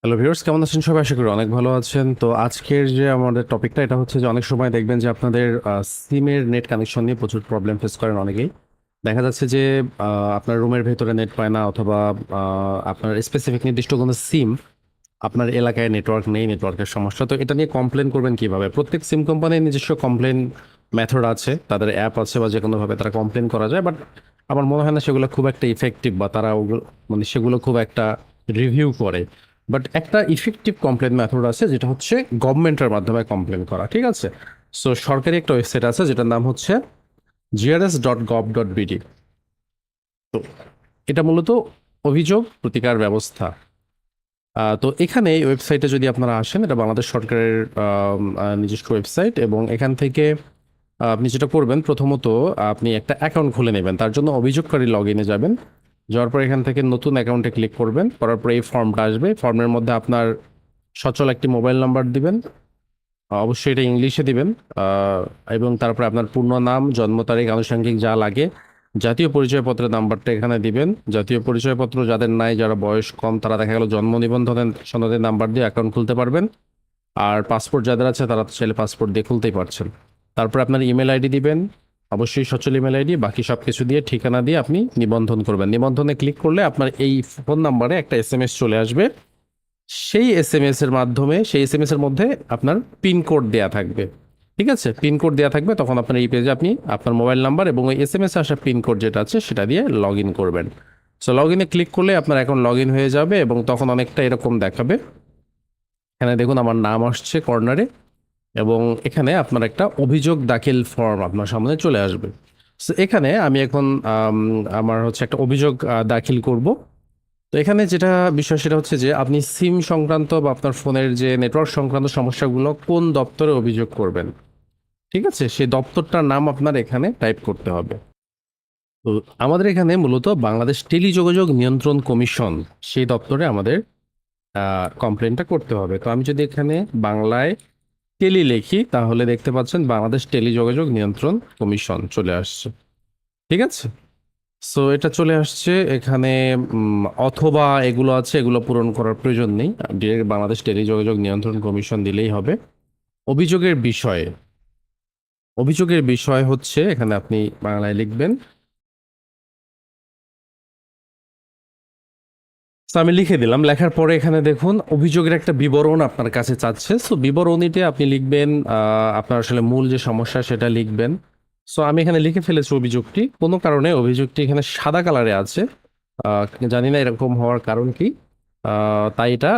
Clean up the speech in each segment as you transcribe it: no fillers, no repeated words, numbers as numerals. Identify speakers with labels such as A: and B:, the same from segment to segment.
A: Hello viewers, কেমন আছেন সবাই? আশা করি অনেক ভালো আছেন। তো আজকের যে আমাদের টপিকটা এটা হচ্ছে যে অনেক সময় দেখবেন যে আপনাদের সিমের নেট কানেকশন নিয়ে প্রচুর প্রবলেম ফেস করেন অনেকেই। দেখা যাচ্ছে যে আপনার রুমের ভেতরে নেট পায় না, অথবা আপনার স্পেসিফিক নির্দিষ্ট কোনো সিম আপনার এলাকায় নেটওয়ার্ক নেই, নেটওয়ার্কের সমস্যা। তো এটা নিয়ে কমপ্লেন করবেন কিভাবে? প্রত্যেক সিম কোম্পানির নিজস্ব কমপ্লেন মেথড আছে, তাদের অ্যাপ আছে, বা যে কোনোভাবে তারা কমপ্লেন করা যায়। বাট আমার মনে হয় না সেগুলো খুব একটা ইফেক্টিভ, বা তারা মানে সেগুলো খুব একটা রিভিউ করে। বাট একটা ইফেক্টিভ কমপ্লেন মেথড আছে, যেটা হচ্ছে গভর্নমেন্টের মাধ্যমে কমপ্লেন করা। ঠিক আছে? সো সরকারি একটা ওয়েবসাইট আছে যেটার নাম হচ্ছে grs.gov.bd। তো এটা মূলত অভিযোগ প্রতিকার ব্যবস্থা। তো এখানে এই ওয়েবসাইটে যদি আপনারা আসেন, এটা বাংলাদেশ সরকারের নিজস্ব ওয়েবসাইট, এবং এখান থেকে আপনি যেটা করবেন, প্রথমত আপনি একটা অ্যাকাউন্ট খুলে নেবেন। তার জন্য অভিযোগকারী লগ ইনে যাবেন। যাওয়ার পর এখান থেকে নতুন অ্যাকাউন্টে ক্লিক করবেন। করার পর এই ফর্মটা আসবে। ফর্মের মধ্যে আপনার সচল একটি মোবাইল নাম্বার দিবেন। অবশ্যই এটা ইংলিশে দিবেন। আহ, এবং তারপরে আপনার পূর্ণ নাম, জন্ম তারিখ, আনুষঙ্গিক যা লাগে। জাতীয় পরিচয়পত্রের নাম্বারটা এখানে দিবেন। জাতীয় পরিচয়পত্র যাদের নাই, যারা বয়স কম, তারা দেখা গেল জন্ম নিবন্ধনের সনদের নাম্বার দিয়ে অ্যাকাউন্ট খুলতে পারবেন। আর পাসপোর্ট যাদের আছে তারা তো চাইলে পাসপোর্ট দিয়ে খুলতেই পারছেন। তারপর আপনার ইমেল আইডি দিবেন, অবশ্যই সচল ইমেল আইডি। বাকি সব কিছু দিয়ে ঠিকানা দিয়ে আপনি নিবন্ধন করবেন। নিবন্ধনে ক্লিক করলে আপনার এই ফোন নাম্বারে একটা এসএমএস চলে আসবে। সেই এসএমএস এর মাধ্যমে, সেই এসএমএস এর মধ্যে আপনার পিনকোড দেয়া থাকবে। ঠিক আছে? পিনকোড দেয়া থাকবে। তখন আপনার এই পেজে আপনি আপনার মোবাইল নাম্বার এবং ওই এসএমএস এ আসা পিনকোড যেটা আছে সেটা দিয়ে লগ ইন করবেন। সো লগ ইনে ক্লিক করলে আপনার অ্যাকাউন্ট লগ ইন হয়ে যাবে, এবং তখন অনেকটা এরকম দেখাবে। এখানে দেখুন আমার নাম আসছে কর্নারে, এবং এখানে আপনার একটা অভিযোগ দাখিল ফর্ম আপনার সামনে চলে আসবে। সো এখানে আমি এখন আমার হচ্ছে একটা অভিযোগ দাখিল করব। তো এখানে যেটা বিষয় সেটা হচ্ছে যে আপনি সিম সংক্রান্ত বা আপনার ফোনের যে নেটওয়ার্ক সংক্রান্ত সমস্যাগুলো কোন দপ্তরে অভিযোগ করবেন, ঠিক আছে, সেই দপ্তরটার নাম আপনার এখানে টাইপ করতে হবে। তো আমাদের এখানে মূলত বাংলাদেশ টেলিযোগাযোগ নিয়ন্ত্রণ কমিশন, সেই দপ্তরে আমাদের কমপ্লেনটা করতে হবে। তো আমি যদি এখানে বাংলায় টেলি লিখি, তাহলে দেখতে পাচ্ছেন বাংলাদেশ টেলিযোগাযোগ নিয়ন্ত্রণ কমিশন চলে আসছে। ঠিক আছে? সো এটা চলে আসছে এখানে। অথবা এগুলো আছে, এগুলো পূরণ করার প্রয়োজন নেই। ডিরেক্ট বাংলাদেশ টেলিযোগাযোগ নিয়ন্ত্রণ কমিশন দিলেই হবে। অভিযোগের বিষয়ে, অভিযোগের বিষয় হচ্ছে এখানে আপনি বাংলায় লিখবেন। তো আমি লিখে দিলাম। লেখার পরে এখানে দেখুন অভিযোগের একটা বিবরণ আপনার কাছে চাচ্ছে। সো বিবরণীতে আপনি লিখবেন আপনার আসলে মূল যে সমস্যা সেটা লিখবেন। সো আমি এখানে লিখে ফেলেছি অভিযোগটি। কোনো কারণে অভিযোগটি এখানে সাদা কালারে আছে। আহ, জানি না এরকম হওয়ার কারণ কি। তাই এটা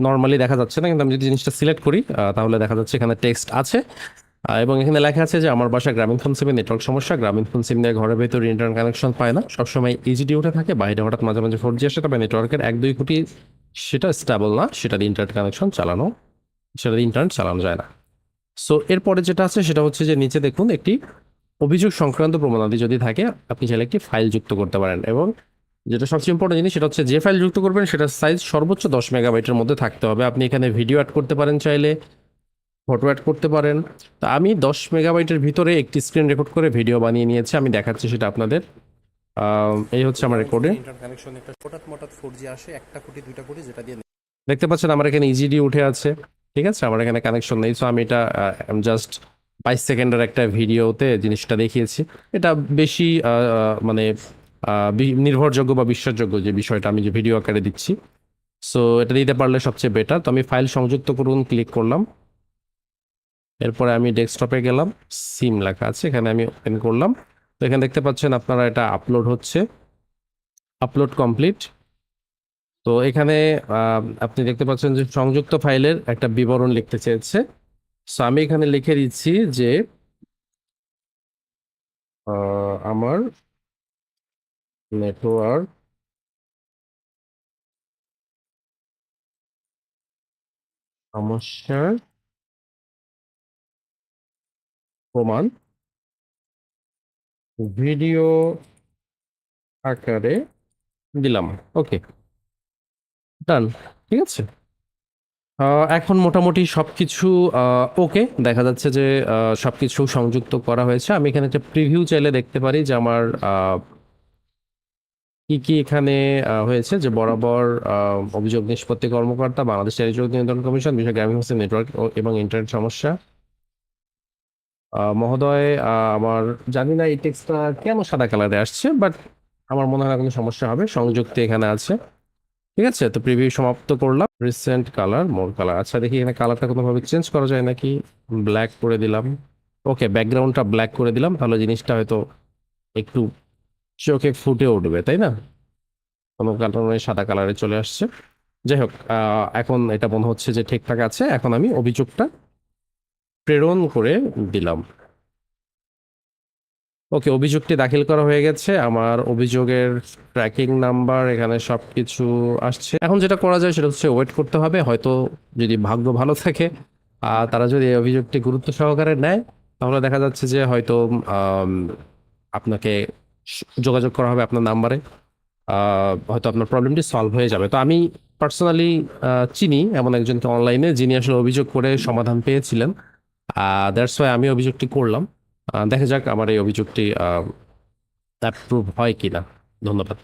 A: নর্মালি দেখা যাচ্ছে না, কিন্তু আমি যদি জিনিসটা সিলেক্ট করি তাহলে দেখা যাচ্ছে এখানে টেক্সট আছে। এবং এখানে লেখা আছে যে আমার বাসা গ্রামীণ ফোন সিমে নেটওয়ার্ক সমস্যা। গ্রামীণ ফোন সিম নিয়ে ঘরের ভেতর ইন্টারনেট কানেকশন পায় না, সবসময় ইজিডি উঠে থাকে, বাইরে হঠাৎ মাঝে মাঝে 4G আসে, তবে নেটওয়ার্কের 1-2 কোটি সেটা স্টেবল না, সেটা দিয়ে ইন্টারনেট কানেকশন চালানো, সেটা দিয়ে ইন্টারনেট চালানো যায় না। সো এরপরে যেটা আছে সেটা হচ্ছে যে নিচে দেখুন একটি অভিযোগ সংক্রান্ত প্রমাণাদি যদি থাকে, আপনি চাইলে একটি ফাইল যুক্ত করতে পারেন। এবং যেটা সবচেয়ে ইম্পর্টেন্ট জিনিস সেটা হচ্ছে যে ফাইল যুক্ত করবেন সেটার সাইজ সর্বোচ্চ 10 মেগাবাইটের মধ্যে থাকতে হবে। আপনি এখানে ভিডিও অ্যাড করতে পারেন, চাইলে ফটো অ্যাড করতে পারেন। তো আমি 10 মেগাবাইটের ভিতরে একটি স্ক্রিন রেকর্ড করে ভিডিও বানিয়ে নিয়েছি, আমি দেখাচ্ছি সেটা আপনাদের। এই হচ্ছে আমার রেকর্ডে। ইন্টারনেট কানেকশন একটা হঠাৎ মঠাৎ 4G আসে, 1 কোটি 2 কোটি, যেটা দিয়ে দেখতে পাচ্ছেন আমার এখানে ইজিডি উঠে আছে। ঠিক আছে? আমার এখানে কানেকশন নেই। সো আমি এটা জাস্ট 22 সেকেন্ডের একটা ভিডিওতে জিনিসটা দেখিয়েছি। এটা বেশি মানে নির্ভরযোগ্য বা বিশ্বাসযোগ্য যে বিষয়টা আমি যে ভিডিও আকারে দিচ্ছি। সো এটা দিতে পারলে সবচেয়ে বেটার। তো আমি ফাইল সংযুক্ত করুন ক্লিক করলাম। এরপরে আমি ডেস্কটপে গেলাম, সিম লেখা আছে, এখানে আমি ওপেন করলাম। তো এখানে দেখতে পাচ্ছেন আপনারা এটা আপলোড হচ্ছে, আপলোড কমপ্লিট। তো এখানে আপনি দেখতে পাচ্ছেন যে সংযুক্ত ফাইলের একটা বিবরণ লিখতে চেয়েছে। সো আমি এখানে লিখে দিচ্ছি যে আমার নেটওয়ার্ক সমস্যার প্রমাণ ভিডিও আকারে দিলাম। ওকে, ডান। ঠিক আছে? এখন মোটামুটি সবকিছু ওকে দেখা যাচ্ছে যে সবকিছু সংযুক্ত করা হয়েছে। আমি এখানে একটা প্রিভিউ চাইলে দেখতে পারি যে আমার কি কি এখানে হয়েছে যে বরাবর অভিযোগ নিষ্পত্তি কর্মকর্তা বাংলাদেশ টেলিযোগ নিয়ন্ত্রণ কমিশন বিষয় গ্রামীণ হোস্টেল নেটওয়ার্ক এবং ইন্টারনেট সমস্যা। মহোদয়, আমার জানি না এই টেক্সটটা কেন সাদা কালারে আসছে, বাট আমার মনে হয় না কোনো সমস্যা হবে। সংযুক্তি এখানে আছে, ঠিক আছে। তো প্রিভিউ সমাপ্ত করলাম। Recent colour, more colour. আচ্ছা, দেখি এখানে কালারটা কোনোভাবে চেঞ্জ করা যায় নাকি। ব্ল্যাক করে দিলাম। ওকে, ব্যাকগ্রাউন্ডটা ব্ল্যাক করে দিলাম, তাহলে জিনিসটা হয়তো একটু চোখে ফুটে উঠবে, তাই না? কোনো কারণে সাদা কালারে চলে আসছে। যাই হোক, এখন এটা মনে হচ্ছে যে ঠিকঠাক আছে। এখন আমি অভিযোগটা প্রেরণ করে দিলাম। ওকে, অভিযোগটি দাখিল করা হয়ে গেছে। আমার অভিযোগের ট্র্যাকিং নাম্বার, এখানে সবকিছু আসছে। এখন যেটা করা যায় সেটা হচ্ছে ওয়েট করতে হবে। হয়তো যদি ভাগ্য ভালো থাকে, তারা যদি এই অভিযোগটি গুরুত্ব সহকারে নেয়, তাহলে দেখা যাচ্ছে যে হয়তো আম, আপনাকে যোগাযোগ করা হবে আপনার নাম্বারে। হয়তো আপনার প্রবলেমটি সলভ হয়ে যাবে। তো আমি পার্সোনালি চিনি এমন একজনকে অনলাইনে, যিনি আসলে অভিযোগ করে সমাধান পেয়েছিলেন। দ্যাটস ওয়াই আমি অভিযোগটি করলাম। দেখা যাক আমার এই অভিযোগটি অ্যাপ্রুভ হয় কিনা। ধন্যবাদ।